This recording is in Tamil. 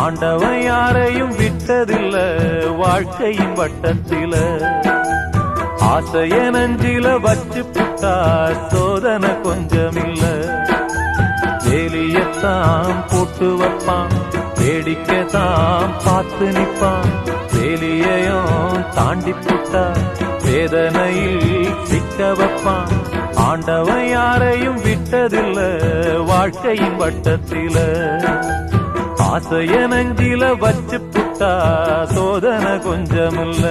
ஆண்டவன் யாரையும் விட்டதில்ல வாழ்க்கையின் வட்டத்தில. ஆசைய நஞ்சில வச்சு புட்டா சோதனை கொஞ்சமில்ல. வேலியத்தான் போட்டு வைப்பான், வேடிக்கைதான் பார்த்து நிப்பான். வேலியையும் தாண்டி புட்டா வேதனையில் சிக்க வைப்பான். ஆண்டவன் யாரையும் விட்டதில்ல வாழ்க்கையின் வட்டத்தில. ஆசைய நஞ்சில வச்சு புட்டா சோதனை கொஞ்சமில்ல.